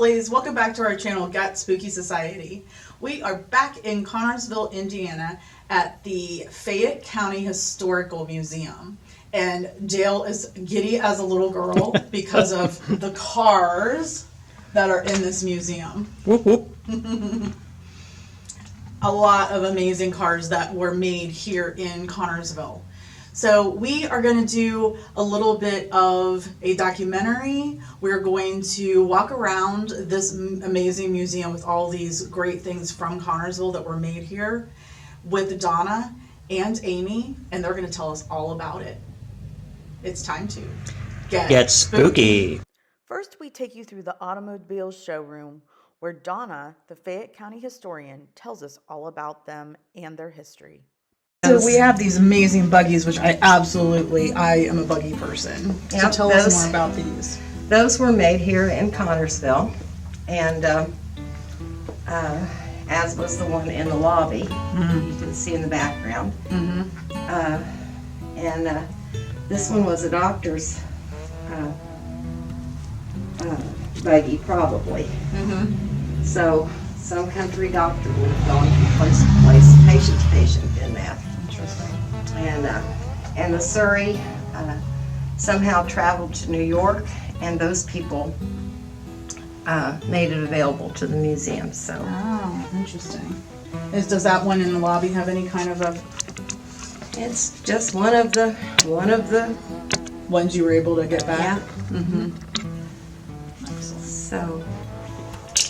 ladies? Welcome back to our channel, Got Spooky Society. We are back in Connersville, Indiana at the Fayette County Historical Museum. And Dale is giddy as a little girl because of the cars that are in this museum. Whoop, whoop. A lot of amazing cars that were made here in Connersville. So we are going to do a little bit of a documentary. We're going to walk around this amazing museum with all these great things from Connersville that were made here with Donna and Amy, and they're going to tell us all about it. It's time to Get spooky. First, we take you through the automobile showroom where Donna, the Fayette County historian, tells us all about them and their history. So we have these amazing buggies, which I am a buggy person. Yep, So tell us more about these. Those were made here in Connersville, and as was the one in the lobby. Mm-hmm. You can see in the background. Mm-hmm. This one was a doctor's buggy, probably. Mm-hmm. So some country doctor would have gone from place to place, patient to patient in that. Interesting. And the Surrey somehow traveled to New York, and those people made it available to the museum. So. Oh, interesting. Does that one in the lobby have any kind of a... It's just one of the ones you were able to get back? Yeah. Mm-hmm. Excellent. So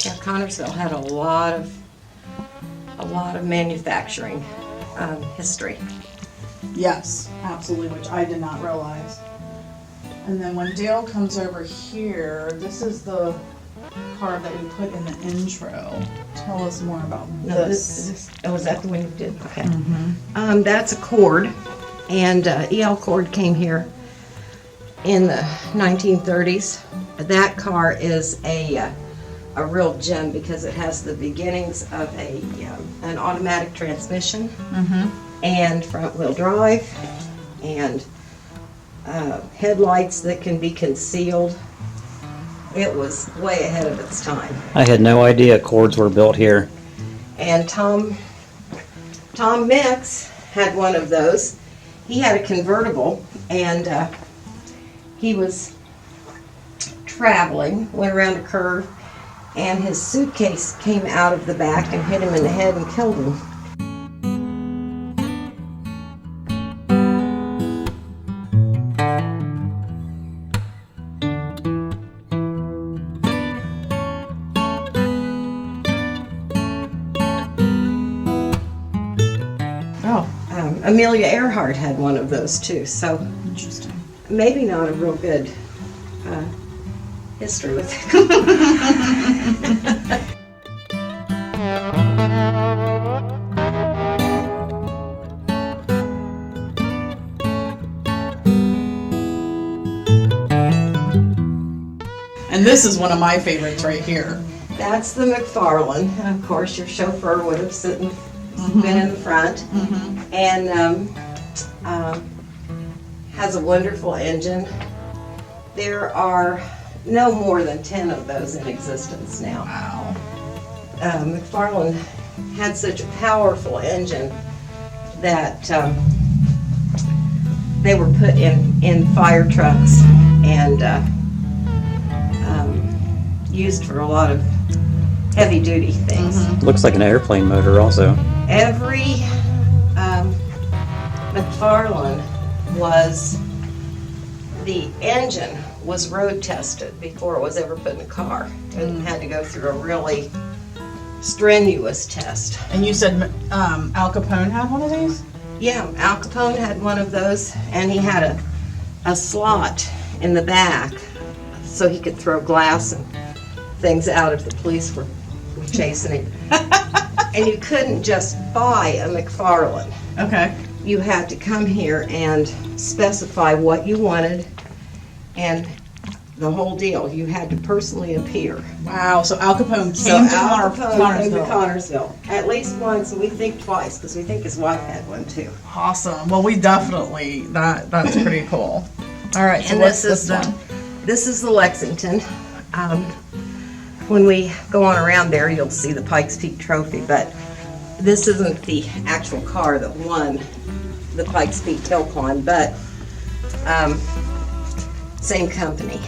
yeah, Connersville had a lot of manufacturing history. Yes, absolutely, which I did not realize. And then when Dale comes over here, this is the card that we put in the intro. Tell us more about this. Oh, was that the one you did? Okay. Mm-hmm. That's a cord, and E.L. Cord came here in the 1930s. That car is a real gem because it has the beginnings of an automatic transmission, and front-wheel drive, and headlights that can be concealed. It was way ahead of its time. I had no idea cords were built here. And Tom Mix had one of those. He had a convertible, and he was traveling, went around a curve, and his suitcase came out of the back and hit him in the head and killed him. Amelia Earhart had one of those too, so Interesting. maybe not a real good history with it. And this is one of my favorites right here. That's the McFarlan. Of course, your chauffeur would have been in the front, and has a wonderful engine. There are no more than 10 of those in existence now. Wow. McFarlan had such a powerful engine that they were put in fire trucks and used for a lot of heavy-duty things. Looks like an airplane motor also. Every McFarlan the engine was road tested before it was ever put in a car. It had to go through a really strenuous test. And you said Al Capone had one of these? Yeah, Al Capone had one of those, and he had a slot in the back so he could throw glass and things out if the police were chasing him. And you couldn't just buy a McFarlan. Okay. You had to come here and specify what you wanted, and the whole deal. You had to personally appear. Wow, so Al Capone So came to Al Capone came to Connersville. Connersville. At least once, and we think twice, because we think his wife had one too. Awesome. Well, we definitely, that's pretty cool. All right, so And what's this is this one? This is the Lexington. when we go on around there, you'll see the Pikes Peak Trophy, but this isn't the actual car that won the Pikes Peak Hill Climb, but same company.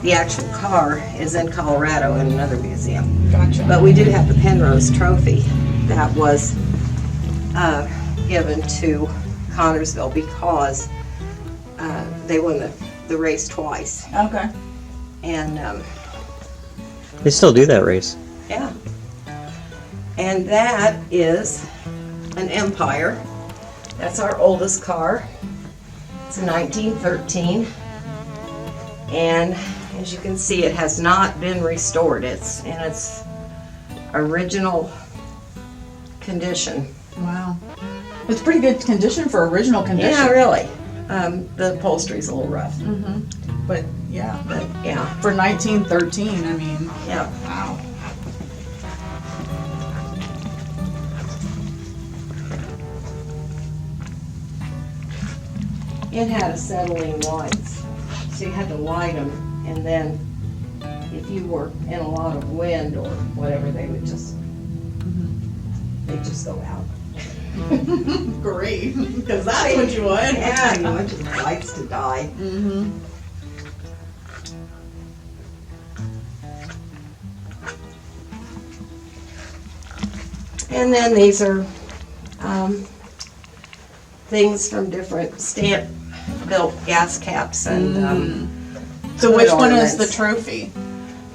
The actual car is in Colorado in another museum. Gotcha. But we do have the Penrose Trophy that was given to Connersville because they won the race twice. Okay. And They still do that race. yeah. And that is an Empire. That's our oldest car. It's a 1913. And as you can see, it has not been restored. It's in its original condition. Wow. It's pretty good condition for original condition. Yeah, really. The upholstery's a little rough. But yeah, But yeah, for 1913, I mean, yeah. wow. It had acetylene lights, so you had to light them, and then if you were in a lot of wind or whatever, they'd just go out. Great, because that's what you want. Yeah, you want your lights to die. And then these are things from different stamp-built gas caps and So which one is ornaments. the trophy?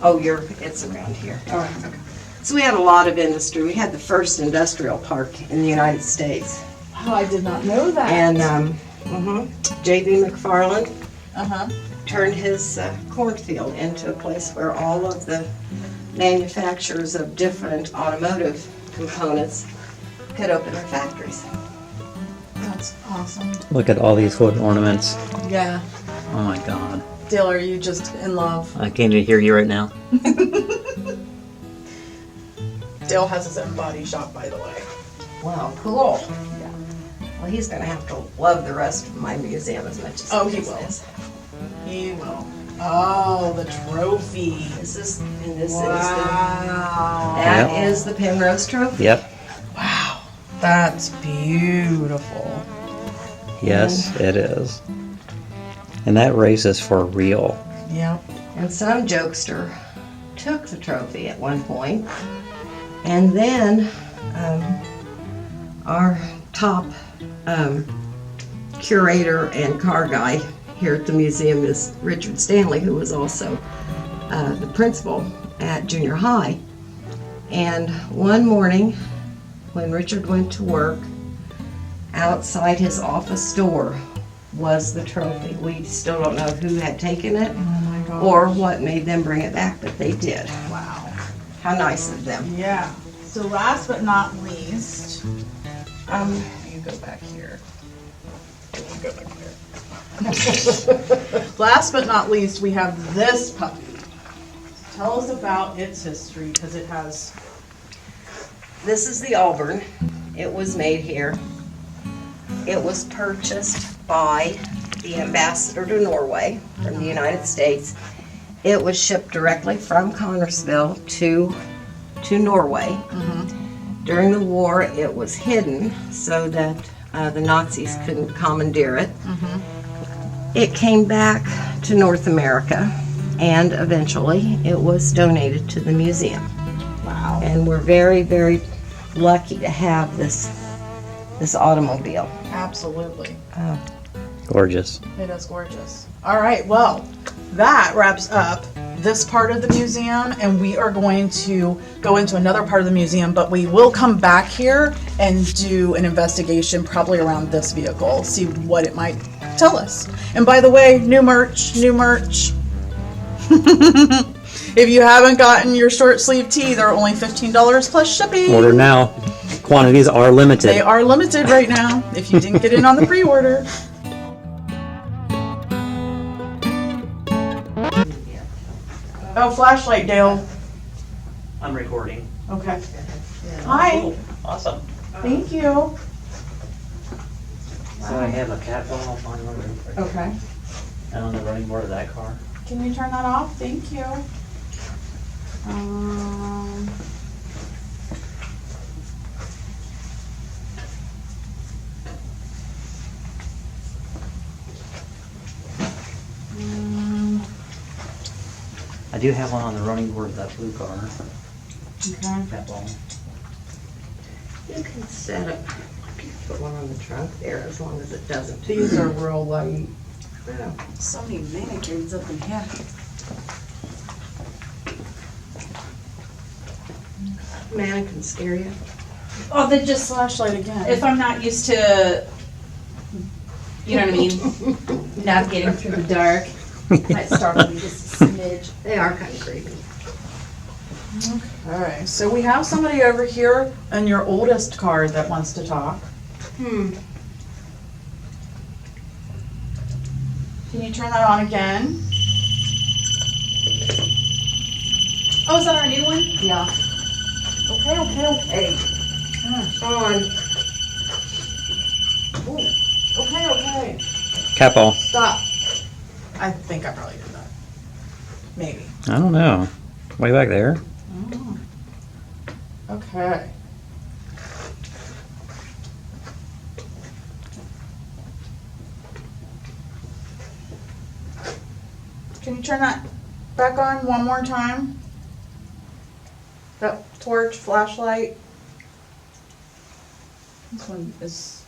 it's around here. All right. Okay. So we had a lot of industry. We had the first industrial park in the United States. Oh, I did not know that. And J.B. McFarlan Uh-huh. turned his cornfield into a place where all of the manufacturers of different automotive components could open their factories. That's awesome. Look at all these wood ornaments. Yeah. Oh my god. Dale, are you just in love? I can't even hear you right now. Dale has his own body shop, by the way. Wow, cool. Yeah. Well, he's going to have to love the rest of my museum as much as He this will. is. He will. Oh, the trophy. This is Wow. that Yep. is the Penrose Trophy. Yep. Wow. That's beautiful. Yes, it is. And that race is for real. Yep. And some jokester took the trophy at one point, and then our top curator and car guy here at the museum is Richard Stanley, who was also the principal at junior high. And one morning, when Richard went to work, outside his office door was the trophy. We still don't know who had taken it Oh my God. or what made them bring it back, but they did. Wow. How nice of them. Yeah. So last but not least, you go back here. You go back here. Last but not least, we have this puppy. Tell us about its history, because it has. This is the Auburn. It was made here. It was purchased by the ambassador to Norway from the United States. It was shipped directly from Connersville to Norway. During the war, it was hidden so that the Nazis couldn't commandeer it. It came back to North America, and eventually it was donated to the museum. Wow. And we're very, very lucky to have this automobile. Absolutely. Gorgeous. It is gorgeous. All right, well, that wraps up this part of the museum, and we are going to go into another part of the museum, but we will come back here and do an investigation probably around this vehicle, see what it might tell us. And by the way, new merch. If you haven't gotten your short sleeve tee, they're only $15 plus shipping. Order now. Quantities are limited. They are limited right now if you didn't get in on the pre-order. Oh, flashlight, Dale. I'm recording. Okay. Hi. Awesome. Thank you. So I have a cat ball on Okay. the running board of that car. Can you turn that off? Thank you. Um, I do have one on the running board of that blue car. okay. That ball. You can set it, put one on the trunk there as long as it doesn't. These are real light. Yeah. So many mannequins up in here. Mannequin scare you? Oh, they just, Flashlight again. if I'm not used to, you know what I mean, navigating through the dark, might startle me just a smidge. They are kind of creepy. Okay, so we have somebody over here in your oldest car that wants to talk. Hmm. Can you turn that on again? Oh, is that our new one? Yeah. Okay. On. Okay. Capone. Stop. I think I probably did that. Maybe. I don't know. Way back there. Okay. Can you turn that back on one more time? That torch, flashlight. This one is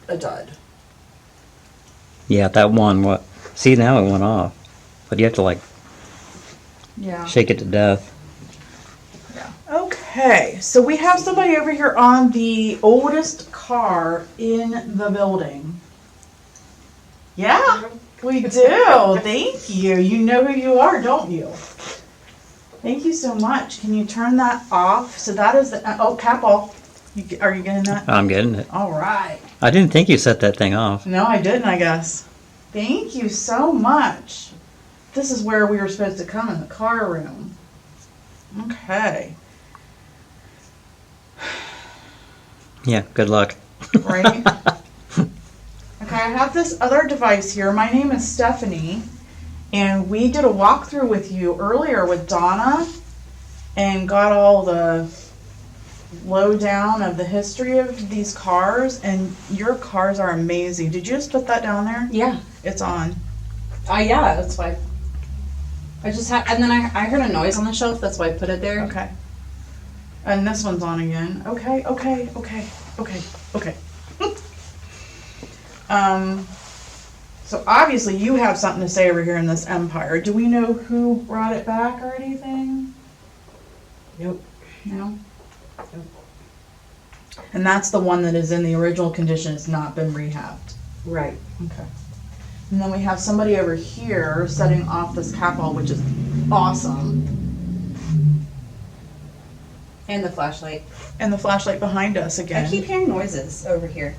a dud. Yeah, that one. What? See, now it went off. But you have to like Yeah. shake it to death. Okay, so we have somebody over here on the oldest car in the building. Yeah, we do. Thank you. You know who you are, don't you? Thank you so much. Can you turn that off? So that is the, oh, Capole. Are you getting that? I'm getting it. All right. I didn't think you set that thing off. No, I didn't, I guess. Thank you so much. This is where we were supposed to come, in the car room. Okay. Yeah, good luck. Right? Okay, I have this other device here. My name is Stephanie, and we did a walkthrough with you earlier with Donna and got all the lowdown of the history of these cars, and your cars are amazing. Did you just put that down there? Yeah. It's on. Yeah, that's why. I just had, and then I heard a noise on the shelf, that's why I put it there. Okay. And this one's on again. Okay. So obviously you have something to say over here in this empire. Do we know who brought it back or anything? Nope. No? And that's the one that is in the original condition, it's not been rehabbed. Right. Okay. And then we have somebody over here setting off this Capole, which is awesome. And the flashlight. And the flashlight behind us I again. keep hearing noises over here.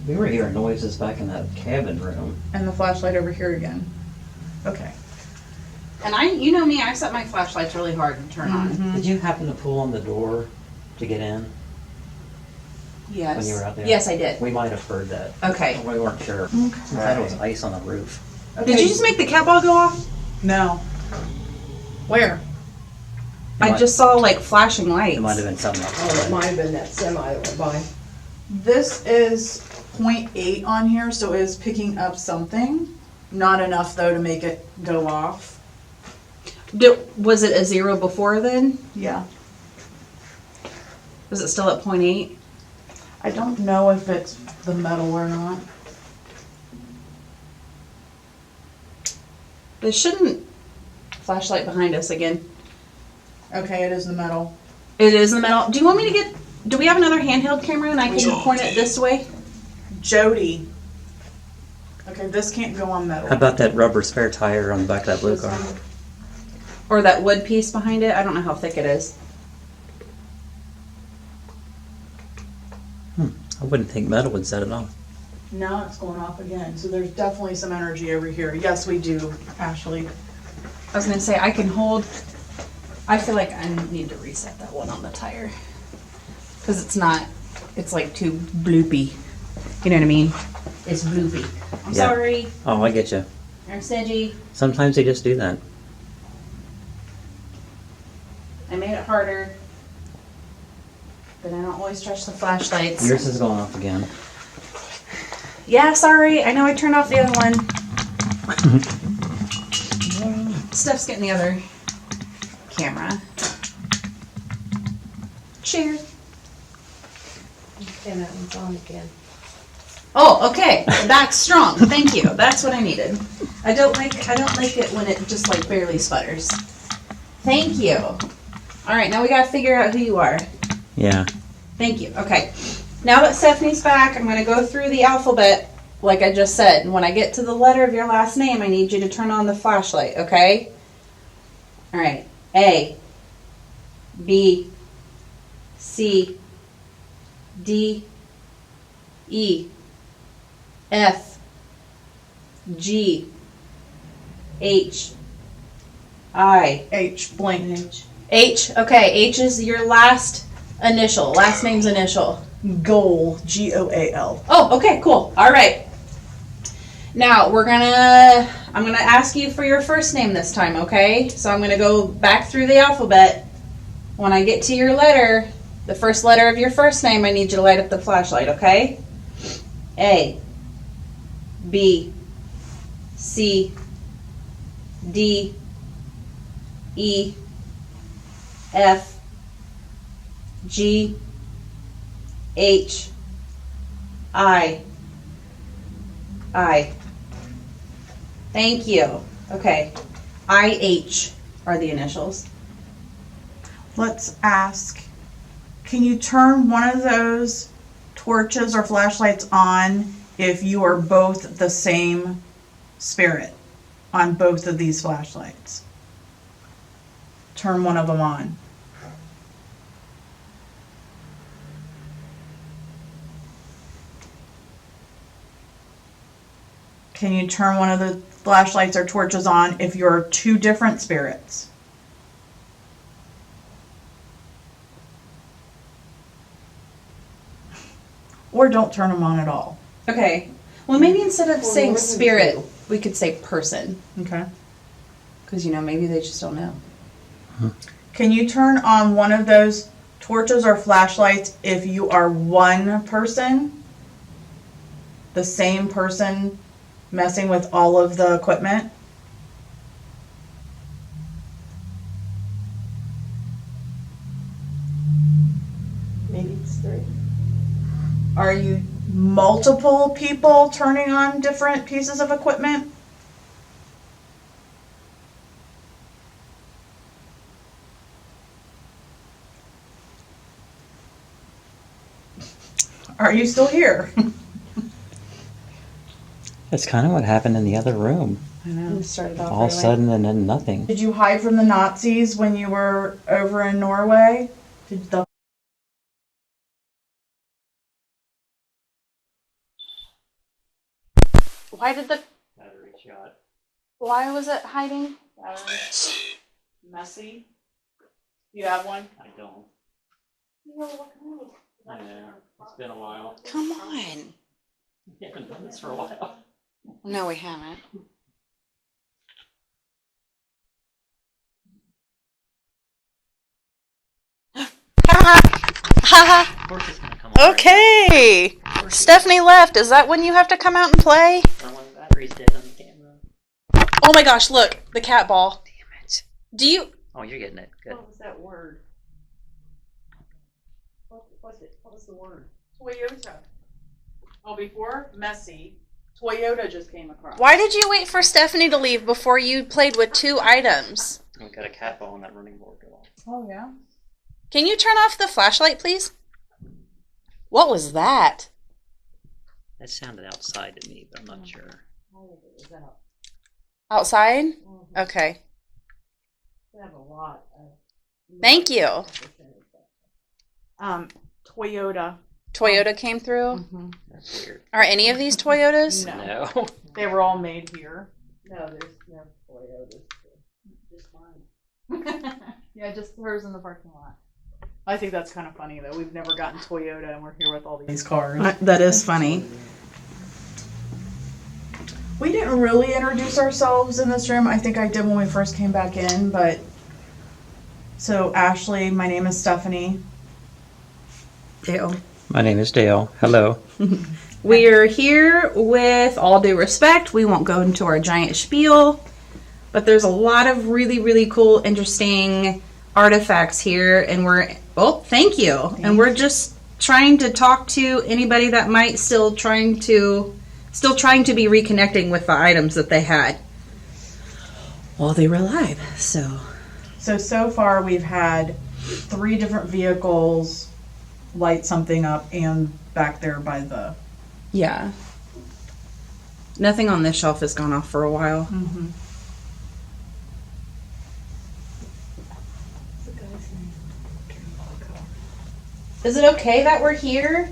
We were hearing noises back in that cabin room. And the flashlight over here again. Okay. And you know me, I set my flashlights really hard to turn on. Did you happen to pull on the door to get in Yes. when you were out there? Yes, I did. We might have heard that. Okay. We weren't sure. I thought it was ice on the roof. Did you just make the cat ball go off? No. Where? It I might- just saw like flashing lights. It might have been something Oh, it else. might have been that semi that went by. This is 0.8 on here, so it is picking up something. Not enough though to make it go off. Was it a 0 before then? Yeah. Was it still at 0.8? I don't know if it's the metal or not. It shouldn't. Flashlight behind us again. Okay, it is the metal. It is in the metal. Do you want me to get? Do we have another handheld camera and I can point it this way? Jody. Okay, this can't go on metal. How about that rubber spare tire on the back of that blue This car? one. Or that wood piece behind it? I don't know how thick it is. I wouldn't think metal would set it off. Now it's going off again, so there's definitely some energy over here. Yes, we do, Ashley. I was gonna say I can hold. I feel like I need to reset that one on the tire because it's not. It's like too bloopy. You know what I mean? It's bloopy. I'm Yeah. sorry. Oh, I get you. I'm sedgy. Sometimes they just do that. I made it harder. But I don't always trust the flashlights. Yours is going off again. Yeah, sorry. I know I turned off the other one. Steph's getting the other camera. Cheers. Okay, that one's on again. Oh, okay. Back strong. Thank you. That's what I needed. I don't like it when it just like barely sputters. Thank you. All right, now we gotta figure out who you are. Yeah. Thank you. Okay. Now that Stephanie's back, I'm gonna go through the alphabet like I just said. And when I get to the letter of your last name, I need you to turn on the flashlight, okay? All right. A, B, C, D, E, F, G, H, I. H blank. H, okay, H is your last initial, last name's initial. Goal. Goal. Oh, okay, cool. All right. Now I'm gonna ask you for your first name this time, okay? So I'm gonna go back through the alphabet. When I get to your letter, the first letter of your first name, I need you to light up the flashlight, okay? A, B, C, D, E, F, G, H, I. Thank you. Okay. IH are the initials. Let's ask, can you turn one of those torches or flashlights on if you are both the same spirit on both of these flashlights? Turn one of them on. Can you turn one of the flashlights or torches on if you're two different spirits? Or don't turn them on at all. Okay. Well, maybe instead of saying more than spirit, two. we could say person. Okay. Because, maybe they just don't know. Can you turn on one of those torches or flashlights if you are one person? The same person messing with all of the equipment? Maybe it's 3. Are you multiple people turning on different pieces of equipment? Are you still here? That's kind of what happened in the other room. I know. We started off All of a early. sudden and then nothing. Did you hide from the Nazis when you were over in Norway? Did the Battery shot. Why was it hiding? Messy? You have one? I don't. I know. It's been a while. Come on. We haven't done this for a while. No, we haven't. Of course it's gonna come on. Okay. Stephanie left. Is that when you have to come out and play? Or when the battery's dead on the camera. Oh my gosh, look. The cat ball. Damn it. Do you... Oh, you're getting it. Good. What was that word? What was the word? Toyota. Oh, before messy, Toyota just came across. Why did you wait for Stephanie to leave before you played with 2 items? We got a cat ball on that running board. Oh, yeah? Can you turn off the flashlight, please? What was that? That sounded outside to me, but I'm not sure. Outside? Okay. We have a lot of. Thank you. Toyota. Toyota came through. Mm-hmm. That's weird. Are any of these Toyotas? No. They were all made here. No, there's no Toyotas. Just mine. Yeah, just hers in the parking lot. I think that's kind of funny, though. We've never gotten Toyota, and we're here with all these cars. That is funny. We didn't really introduce ourselves in this room. I think I did when we first came back in, but So Ashley, my name is Stephanie. Dale. My name is Dale. Hello. We're here with all due respect. We won't go into our giant spiel, but there's a lot of really, really cool, interesting artifacts here, and thank you. And we're just trying to talk to anybody that might still trying to be reconnecting with the items that they had while they were alive. So far we've had 3 different vehicles light something up, and back there by the... Yeah. Nothing on this shelf has gone off for a while. Mm-hmm. Is it okay that we're here?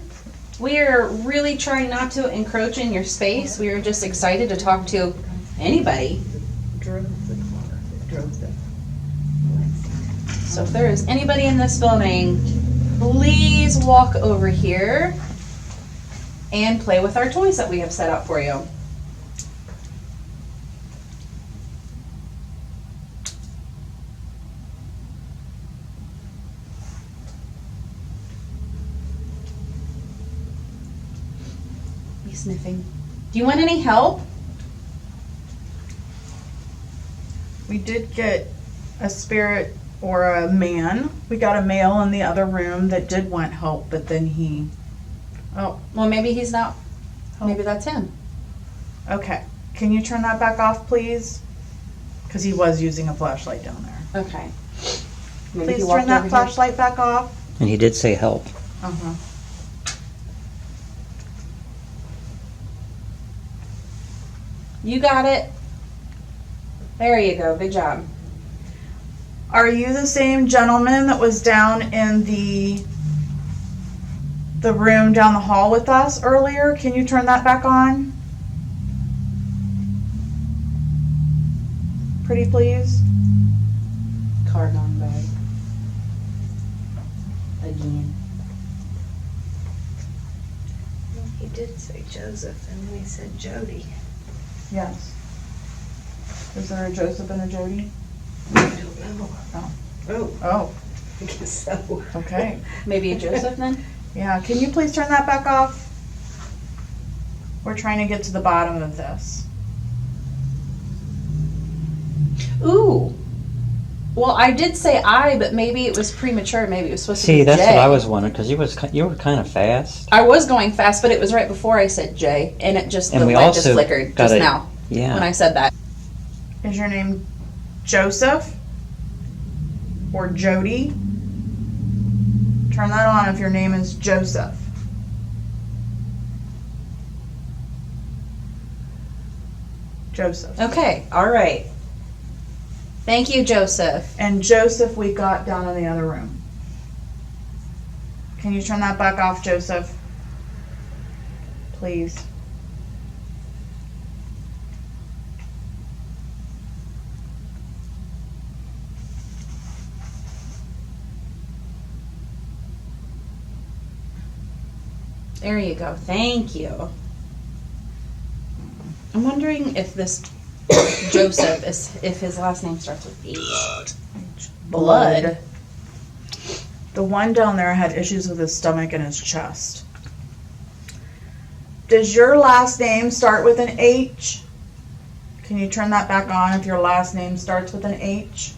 We are really trying not to encroach in your space. We are just excited to talk to anybody. So if there is anybody in this building, please walk over here and play with our toys that we have set out for you. You sniffing? Do you want any help? We did get a spirit or a man. We got a male in the other room that did want help, but then he... Oh, Well, maybe he's not. Maybe that's him. okay. Can you turn that back off, please? Because he was using a flashlight down there. Okay. Maybe Please he walked turn that over flashlight back off. And he did say help. Uh-huh. here. You got it. There you go. Good job. Are you the same gentleman that was down in the room down the hall with us earlier? Can you turn that back on? Pretty please. Car gone by. Again. He did say Joseph, and then he said Jody. Yes. Is there a Joseph and a Jody? I don't know. Oh. Oh, Oh, I guess so. okay. Maybe a Joseph then? Yeah, can you please turn that back off? We're trying to get to the bottom of this. Ooh. Well, I did say I, but maybe it was premature. Maybe it was supposed to be See, that's J. what I was wondering, because you were kind of fast. I was going fast, but it was right before I said J, and it just And the we light just also flickered got just a- now Yeah. when I said that. Is your name Joseph? Or Jody? Turn that on if your name is Joseph. Joseph. Okay. All right. Thank you, Joseph. And Joseph we got down in the other room. Can you turn that back off, Joseph? Please. There you go. Thank you. I'm wondering if this Joseph if his last name starts with H. Blood. The one down there had issues with his stomach and his chest. Does your last name start with an H? Can you turn that back on if your last name starts with an H?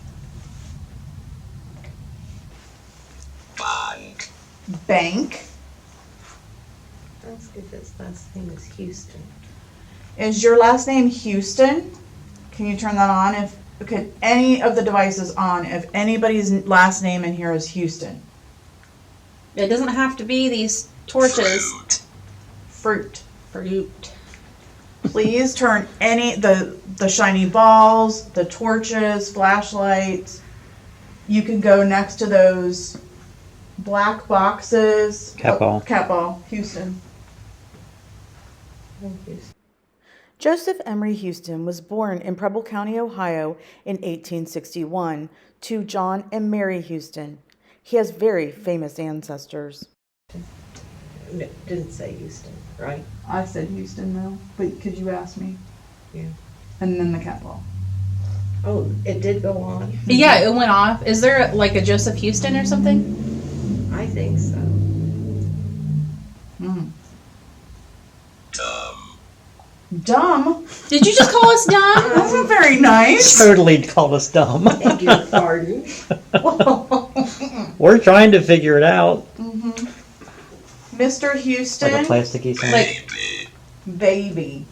Bank. That's good. His last name is Houston. Is your last name Houston? Can you turn that on? If could any of the devices on if anybody's last name in here is Houston? It doesn't have to be these torches. Fruit. Fruit. Please turn any the shiny balls, the torches, flashlights. You can go next to those black boxes. Cat ball. Cat ball. Houston. Joseph Emery Houston was born in Preble County, Ohio in 1861 to John and Mary Houston. He has very famous ancestors. No, didn't say Houston, right? I said Houston though, but could you ask me? Yeah. And then the cat ball. Oh, it did go on? Yeah, it went off. Is there like a Joseph Houston or something? I think so. Dumb? Did you just call us dumb? That wasn't very nice. Totally called us dumb. Beg your pardon. We're trying to figure it out. Mr. Like a Houston, plasticky sound. Like, baby.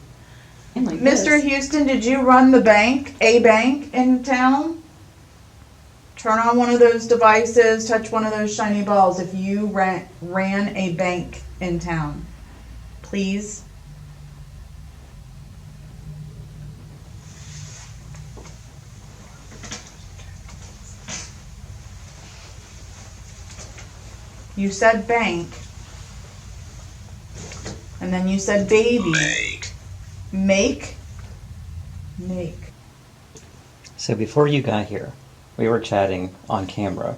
and like Mr. this. Houston, did you run a bank in town? Turn on one of those devices, touch one of those shiny balls if you ran a bank in town. Please. You said bank. And then you said baby. Make. So before you got here, we were chatting on camera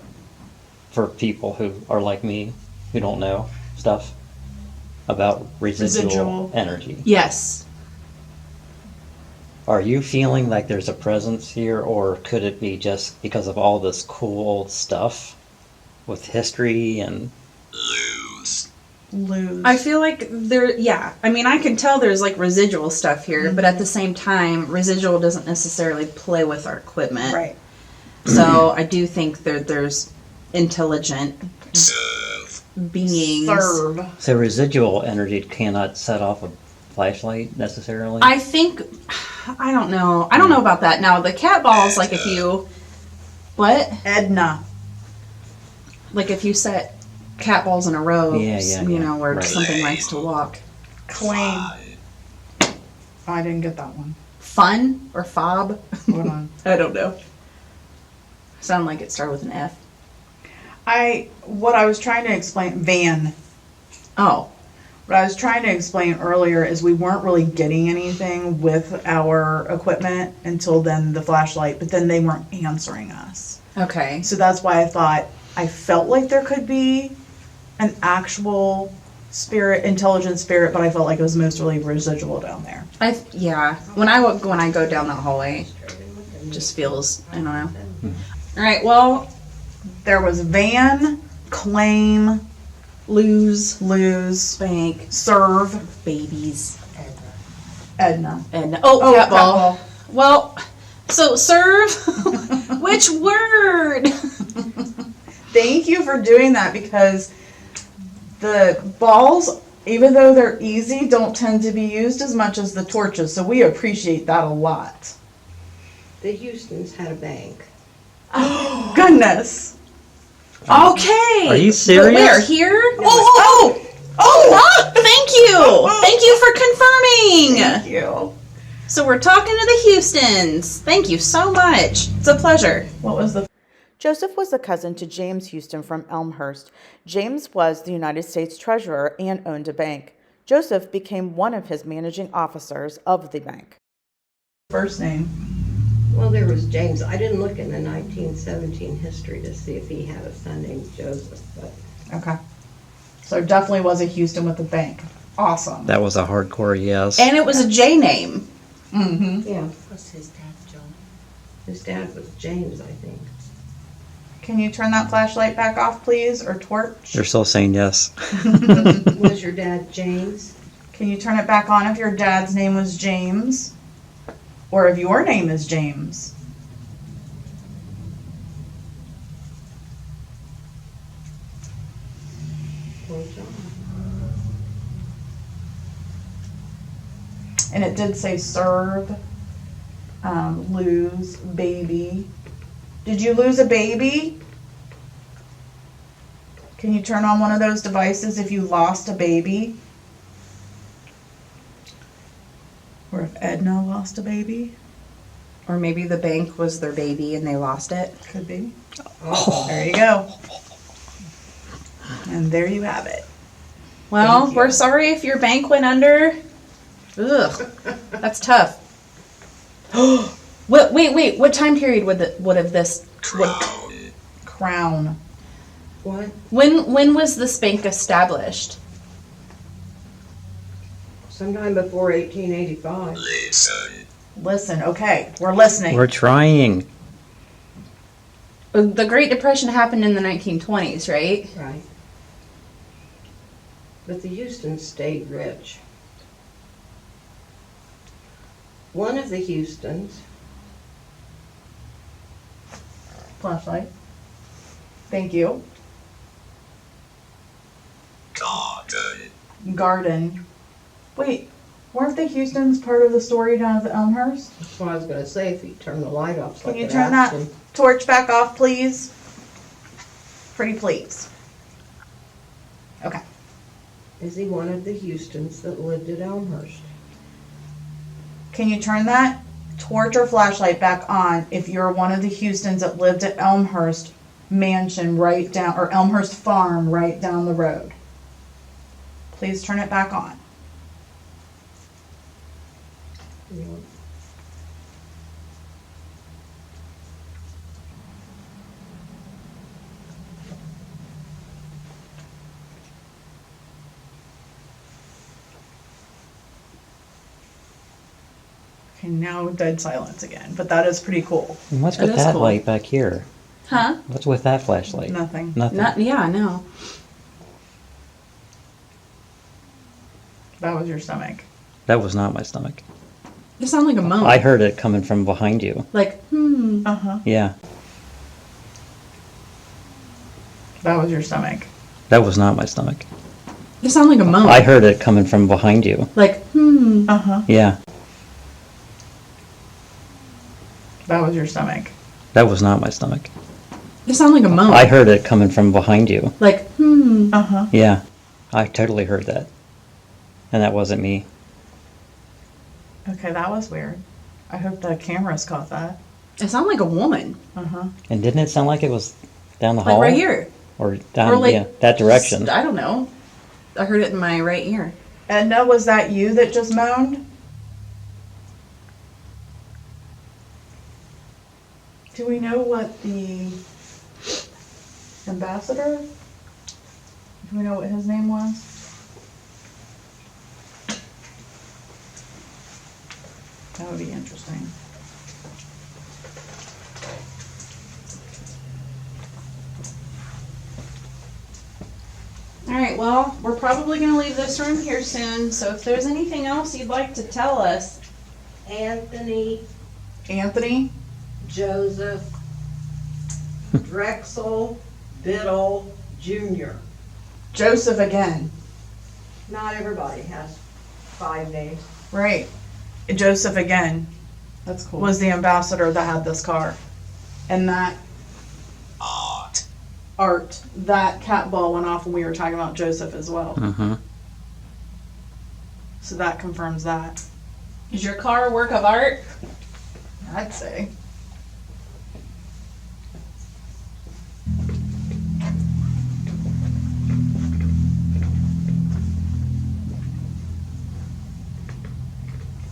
for people who are like me, who don't know stuff about residual energy. Yes. Are you feeling like there's a presence here, or could it be just because of all this cool old stuff with history and... Lose. I feel like I mean, I can tell there's like residual stuff here, but at the same time, residual doesn't necessarily play with our equipment. Right. So I do think there's intelligent beings. Serve. So residual energy cannot set off a flashlight necessarily? I think, I don't know. I don't know about that. Now, the cat balls, like if you, what? Edna. Like if you set cat balls in a row, you know, where Right. something likes to walk. Claim. Oh, I didn't get that one. Fun or fob? Hold on. I don't know. Sound like it started with an F. What I was trying to explain, van. Oh. What I was trying to explain earlier is we weren't really getting anything with our equipment until then the flashlight, but then they weren't answering us. Okay. So that's why I felt like there could be an actual spirit, intelligent spirit, but I felt like it was mostly residual down there. When I go down that hallway, it just feels, I don't know. All right, well, There was van, claim, lose, bank, serve, babies, Edna. and cat cat ball. Well, so serve. Which word? Thank you for doing that, because the balls, even though they're easy, don't tend to be used as much as the torches. So we appreciate that a lot. The Houstons had a bank. Goodness. Okay. Are you But serious? where? Here? Thank you. Thank you for confirming. Thank you. So we're talking to the Houstons. Thank you so much. It's a pleasure. What was the Joseph was a cousin to James Houston from Elmhurst. James was the United States Treasurer and owned a bank. Joseph became one of his managing officers of the bank. first name? Well, there was James. I didn't look in the 1917 history to see if he had a son named Joseph, but Okay. So it definitely was a Houston with a bank. Awesome. That was a hardcore yes. And it was a J name. Mm-hmm. yeah, Was his dad John? his dad was James, I think. Can you turn that flashlight back off, please, or torch? They're still saying yes. Was your dad James? Can you turn it back on if your dad's name was James? Or if your name is James? Or John? And it did say serve, lose, baby. Did you lose a baby? Can you turn on one of those devices if you lost a baby? Or if Edna lost a baby? Or maybe the bank was their baby and they lost it. Could be. Oh, there you go. And there you have it. Well, Thank you. we're sorry if your bank went under. Ugh, that's tough. Wait. What time period would have this? Crown. What? When was this bank established? Sometime before 1885. Listen, okay, we're listening. We're trying. The Great Depression happened in the 1920s, right? Right. But the Houstons stayed rich. One of the Houstons, Flashlight. Thank you. Garden. Wait, weren't the Houstons part of the story down at the Elmhurst? that's what I was gonna say, if you turn the light off. Can you turn that torch back off, please? Pretty please. Okay. Is he one of the Houstons that lived at Elmhurst? Can you turn that torch or flashlight back on if you're one of the Houstons that lived at Elmhurst Mansion right down, or Elmhurst Farm right down the road? Please turn it back on. Okay, now dead silence again, but that is pretty cool. And what's That with is that cool. light back here? Huh? What's with that flashlight? Nothing. Nothing. Yeah, no. That was your stomach. That was not my stomach. You sound like a moan. I heard it coming from behind you. Like, Uh-huh. Yeah. That was your stomach. That was not my stomach. You sound like a moan. I heard it coming from behind you. Like, Uh-huh. Yeah. That was your stomach. That was not my stomach. You sound like a moan. I heard it coming from behind you. Like, Uh-huh. Yeah. I totally heard that. And that wasn't me. Okay, that was weird. I hope the cameras caught that. It sounded like a woman. Uh-huh. And didn't it sound like it was down the Like hall? right here. Or down, Or like, yeah, that direction. I don't know. I heard it in my right ear. Edna, was that you that just moaned? Do we know what the ambassador? Do we know what his name was? That would be interesting. All right, well, we're probably going to leave this room here soon, so if there's anything else you'd like to tell us. Anthony Anthony? Joseph Drexel Biddle Jr. Joseph again. Not everybody has 5 names. Right. Joseph again That's cool. was the ambassador that had this car. And that art, that cat ball went off when we were talking about Joseph as well. Mm-hmm. So that confirms that. Is your car a work of art? I'd say.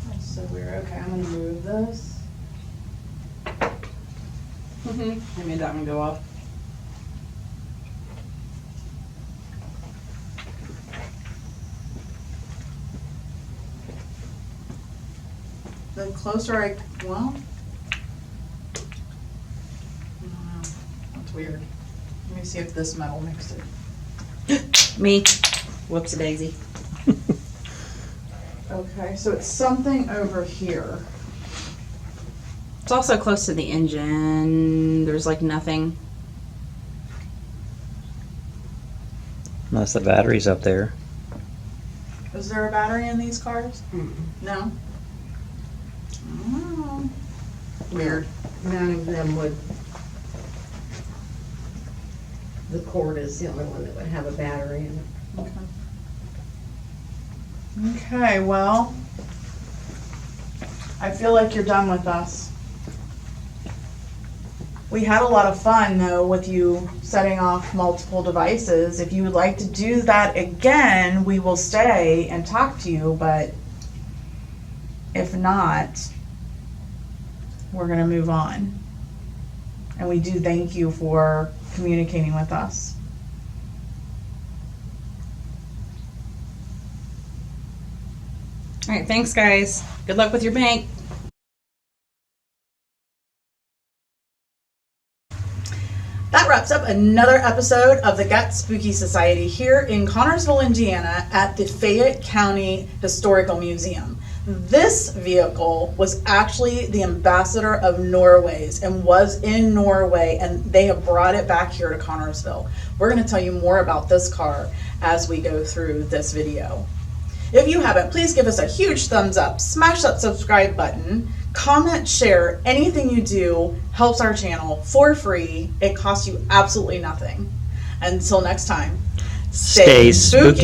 That's so weird. Okay, I'm gonna move this. I made that one go up. The closer I, well, I don't know. That's weird. Let me see if this metal mixed it. Me. Whoops a daisy. Okay, so it's something over here. It's also close to the engine. There's like nothing. Unless the battery's up there. Is there a battery in these cars? No? Oh. Weird. None of them would. The Cord is the only one that would have a battery in it. Okay. Okay, well, I feel like you're done with us. We had a lot of fun, though, with you setting off multiple devices. If you would like to do that again, we will stay and talk to you, but if not, we're going to move on. And we do thank you for communicating with us. All right, thanks, guys. Good luck with your bank. That wraps up another episode of the Get Spooky Society here in Connersville, Indiana at the Fayette County Historical Museum. This vehicle was actually the ambassador of Norway's and was in Norway, and they have brought it back here to Connersville. We're going to tell you more about this car as we go through this video. If you haven't, please give us a huge thumbs up, smash that subscribe button, comment, share. Anything you do helps our channel for free. It costs you absolutely nothing. Until next time, Stay spooky.